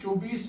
24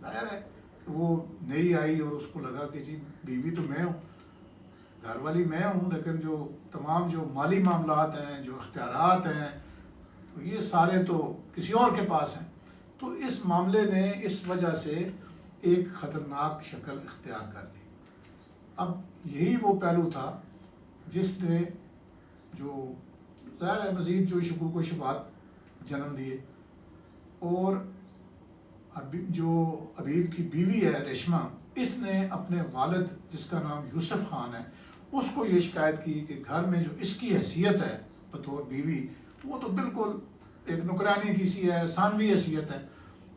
ظاہر ہے وہ نئی آئی اور اس کو لگا کہ جی بیوی تو میں ہوں، گھر والی میں ہوں، لیکن جو تمام جو مالی معاملات ہیں، جو اختیارات ہیں، تو یہ سارے تو کسی اور کے پاس ہیں. تو اس معاملے نے اس وجہ سے ایک خطرناک شکل اختیار کر لی. اب یہی وہ پہلو تھا جس نے جو ظاہر ہے مزید جو شکوک و شبہات جنم دیے. اور جو حبیب کی بیوی ہے ریشمہ، اس نے اپنے والد جس کا نام یوسف خان ہے اس کو یہ شکایت کی کہ گھر میں جو اس کی حیثیت ہے بطور بیوی، وہ تو بالکل ایک نوکرانی کی سی ہے، ثانوی حیثیت ہے،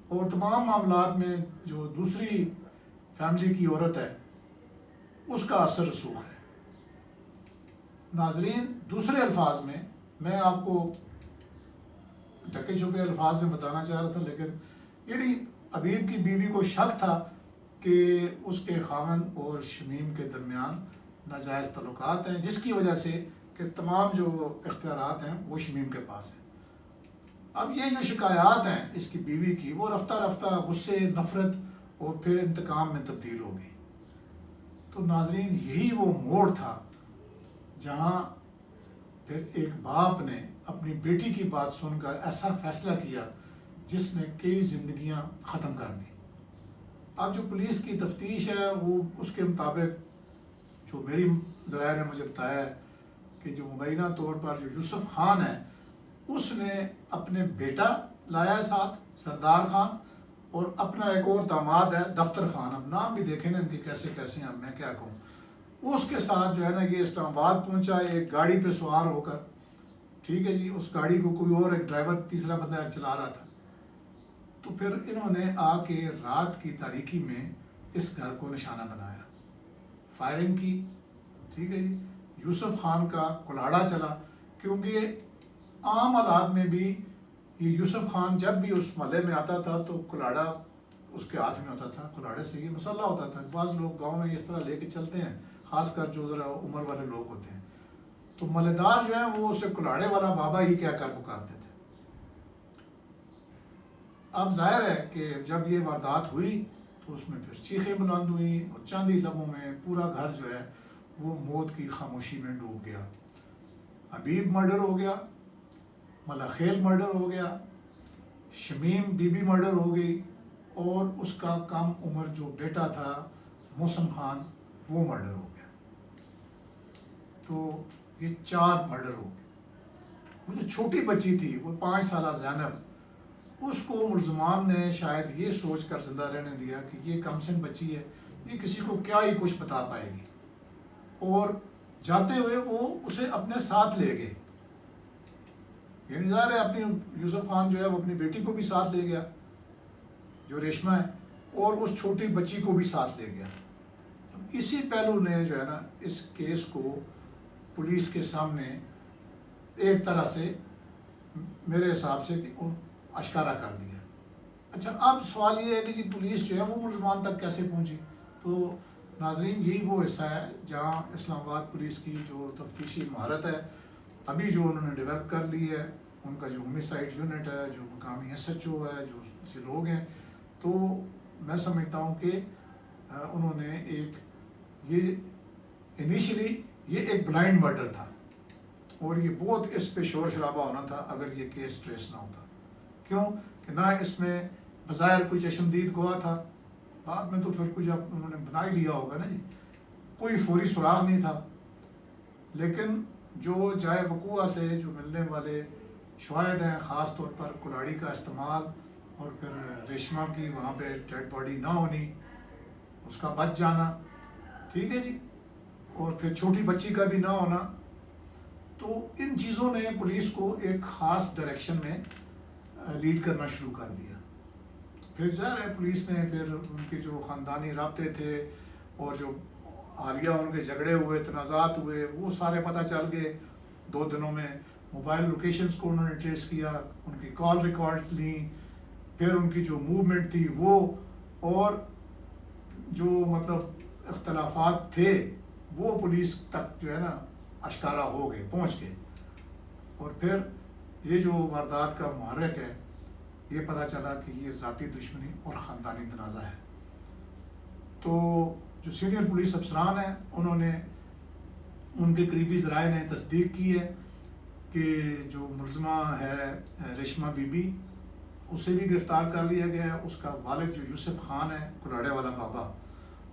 اور تمام معاملات میں جو دوسری فیملی کی عورت ہے اس کا اثر رسوخ ہے. ناظرین، دوسرے الفاظ میں میں آپ کو ڈھکے چھپے الفاظ میں بتانا چاہ رہا تھا، لیکن یعنی حبیب کی بیوی کو شک تھا کہ اس کے خاوند اور شمیم کے درمیان ناجائز تعلقات ہیں، جس کی وجہ سے کہ تمام جو اختیارات ہیں وہ شمیم کے پاس ہیں. اب یہ جو شکایات ہیں اس کی بیوی کی، وہ رفتہ رفتہ غصے، نفرت اور پھر انتقام میں تبدیل ہو گئی. تو ناظرین، یہی وہ موڑ تھا جہاں پھر ایک باپ نے اپنی بیٹی کی بات سن کر ایسا فیصلہ کیا جس نے کئی زندگیاں ختم کر دی. اب جو پولیس کی تفتیش ہے وہ اس کے مطابق جو میری ذرائع نے مجھے بتایا ہے کہ جو مبینہ طور پر جو یوسف خان ہے اس نے اپنے بیٹا لایا ہے ساتھ، سردار خان، اور اپنا ایک اور داماد ہے دفتر خان. اب نام بھی دیکھیں نا ان کے کیسے کیسے ہیں، میں کیا کہوں. اس کے ساتھ جو ہے نا یہ اسلام آباد پہنچا ایک گاڑی پہ سوار ہو کر. ٹھیک ہے جی، اس گاڑی کو کوئی اور ایک ڈرائیور تیسرا بندہ چلا رہا تھا. تو پھر انہوں نے آ کے رات کی تاریکی میں اس گھر کو نشانہ بنایا، فائرنگ کی. ٹھیک ہے جی، یوسف خان کا کلاڑا چلا، کیونکہ عام حالات میں بھی یہ یوسف خان جب بھی اس محلے میں آتا تھا تو کلاڑا اس کے ہاتھ میں ہوتا تھا، کلاڑے سے یہ مسلح ہوتا تھا. بعض لوگ گاؤں میں اس طرح لے کے چلتے ہیں، خاص کر جو ذرا عمر والے لوگ ہوتے ہیں. تو ملےدار جو ہیں وہ اسے کلاڑے والا بابا ہی کیا کر پکارتے تھے. اب ظاہر ہے کہ جب یہ واردات ہوئی تو اس میں پھر چیخیں بلند ہوئیں اور چاندی لبوں میں پورا گھر جو ہے وہ موت کی خاموشی میں ڈوب گیا. حبیب مرڈر ہو گیا، ملاخیل مرڈر ہو گیا، شمیم بی بی مرڈر ہو گئی، اور اس کا کم عمر جو بیٹا تھا موسم خان وہ مرڈر ہو گیا. تو یہ 4 مرڈر ہو گئے. وہ جو چھوٹی بچی تھی وہ 5 سالہ زینب، اس کو ملزمان نے شاید یہ سوچ کر زندہ رہنے دیا کہ یہ کم سن بچی ہے، یہ کسی کو کیا ہی کچھ بتا پائے گی، اور جاتے ہوئے وہ اسے اپنے ساتھ لے گئے. یعنی ظاہر ہے اپنی یوسف خان جو ہے وہ اپنی بیٹی کو بھی ساتھ لے گیا جو ریشمہ ہے، اور اس چھوٹی بچی کو بھی ساتھ لے گیا. اسی پہلو نے جو ہے نا اس کیس کو پولیس کے سامنے ایک طرح سے میرے حساب سے اشکارا کر دیا. اچھا، اب سوال یہ ہے کہ جی پولیس جو ہے وہ ملزمان تک کیسے پہنچی. تو ناظرین، یہی وہ حصہ ہے جہاں اسلام آباد پولیس کی جو تفتیشی مہارت ہے ابھی جو انہوں نے ڈیولپ کر لی ہے، ان کا جو ہومیسائڈ یونٹ ہے، جو مقامی ایس ایچ او ہے، جو لوگ ہیں، تو میں سمجھتا ہوں کہ انہوں نے یہ انیشلی یہ ایک بلائنڈ مرڈر تھا، اور یہ بہت اس پہ شور شرابہ ہونا تھا اگر یہ کیس ٹریس نہ ہوتا. کیوں کہ نہ اس میں بظاہر کوئی چشمدید گواہ تھا، بعد میں تو پھر کچھ اب انہوں نے بنا ہی لیا ہوگا نا جی، کوئی فوری سراغ نہیں تھا. لیکن جو جائے وقوع سے جو ملنے والے شواہد ہیں، خاص طور پر کلاڑی کا استعمال، اور پھر ریشمہ کی وہاں پہ ڈیڈ باڈی نہ ہونی، اس کا بچ جانا، ٹھیک ہے جی، اور پھر چھوٹی بچی کا بھی نہ ہونا، تو ان چیزوں نے پولیس کو ایک خاص ڈائریکشن میں لیڈ کرنا شروع کر دیا. پھر ظاہر ہے پولیس نے پھر ان کے جو خاندانی رابطے تھے اور جو حالیہ ان کے جھگڑے ہوئے، تنازعات ہوئے، وہ سارے پتہ چل گئے. 2 دنوں میں موبائل لوکیشنز کو انہوں نے ٹریس کیا، ان کی کال ریکارڈز لیں، پھر ان کی جو موومنٹ تھی وہ، اور جو مطلب اختلافات تھے وہ پولیس تک جو ہے نا اشکارا ہو گئے، پہنچ گئے. اور پھر یہ جو واردات کا محرک ہے یہ پتہ چلا کہ یہ ذاتی دشمنی اور خاندانی تنازع ہے۔ تو جو سینئر پولیس افسران ہیں انہوں نے، ان کے قریبی ذرائع نے تصدیق کی ہے کہ جو ملزمہ ہے ریشمہ بی بی، اسے بھی گرفتار کر لیا گیا ہے۔ اس کا والد جو یوسف خان ہے، کلاڑے والا بابا،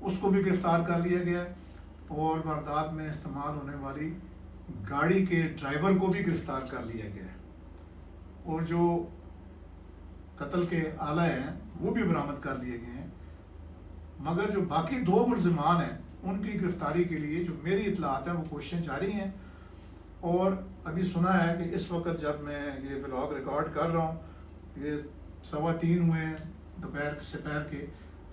اس کو بھی گرفتار کر لیا گیا ہے، اور واردات میں استعمال ہونے والی گاڑی کے ڈرائیور کو بھی گرفتار کر لیا گیا ہے، اور جو قتل کے آلہ ہیں وہ بھی برآمد کر لیے گئے ہیں۔ مگر جو باقی 2 ملزمان ہیں ان کی گرفتاری کے لیے جو میری اطلاعات ہیں وہ کوششیں جاری ہیں، اور ابھی سنا ہے کہ اس وقت جب میں یہ ولاگ ریکارڈ کر رہا ہوں، یہ 3:15 ہوئے ہیں دوپہر سپہر کے،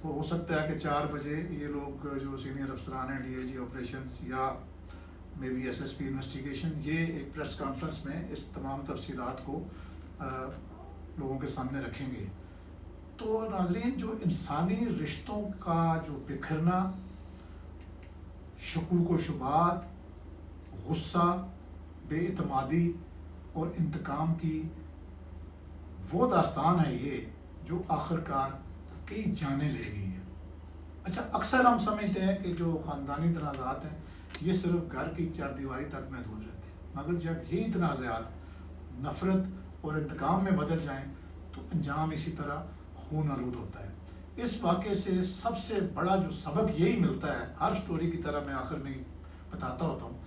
تو ہو سکتا ہے کہ 4 بجے یہ لوگ جو سینئر افسران ہیں، ڈی آئی جی آپریشنز یا may B S S P investigation, یہ ایک پریس کانفرنس میں اس تمام تفصیلات کو لوگوں کے سامنے رکھیں گے۔ تو ناظرین، جو انسانی رشتوں کا جو بکھرنا، شکوک و شبہات، غصہ، بے اعتمادی اور انتقام کی وہ داستان ہے یہ جو آخر کار کئی جانیں لے گئی ہے۔ اچھا، اکثر ہم سمجھتے ہیں کہ جو خاندانی تنازعات ہیں یہ صرف گھر کی 4 دیواری تک محدود رہتے ہیں، مگر جب یہی تنازعات نفرت اور انتقام میں بدل جائیں تو انجام اسی طرح خون آلود ہوتا ہے۔ اس واقعے سے سب سے بڑا جو سبق یہی ملتا ہے، ہر سٹوری کی طرح میں آخر میں بتاتا ہوتا ہوں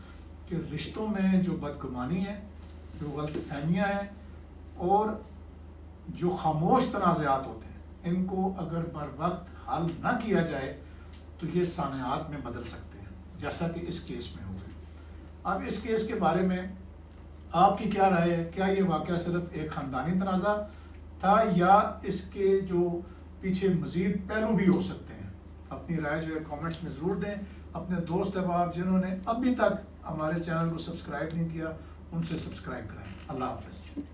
کہ رشتوں میں جو بدگمانی ہے، جو غلط فہمیاں ہیں، اور جو خاموش تنازعات ہوتے ہیں، ان کو اگر بر وقت حل نہ کیا جائے تو یہ سانحات میں بدل سکتے ہیں، جیسا کہ اس کیس میں ہوئے۔ اب اس کیس کے بارے میں آپ کی کیا رائے ہے؟ کیا یہ واقعہ صرف ایک خاندانی تنازع تھا یا اس کے جو پیچھے مزید پہلو بھی ہو سکتے ہیں؟ اپنی رائے جو ہے کامنٹس میں ضرور دیں۔ اپنے دوست احباب جنہوں نے ابھی تک ہمارے چینل کو سبسکرائب نہیں کیا، ان سے سبسکرائب کرائیں۔ اللہ حافظ۔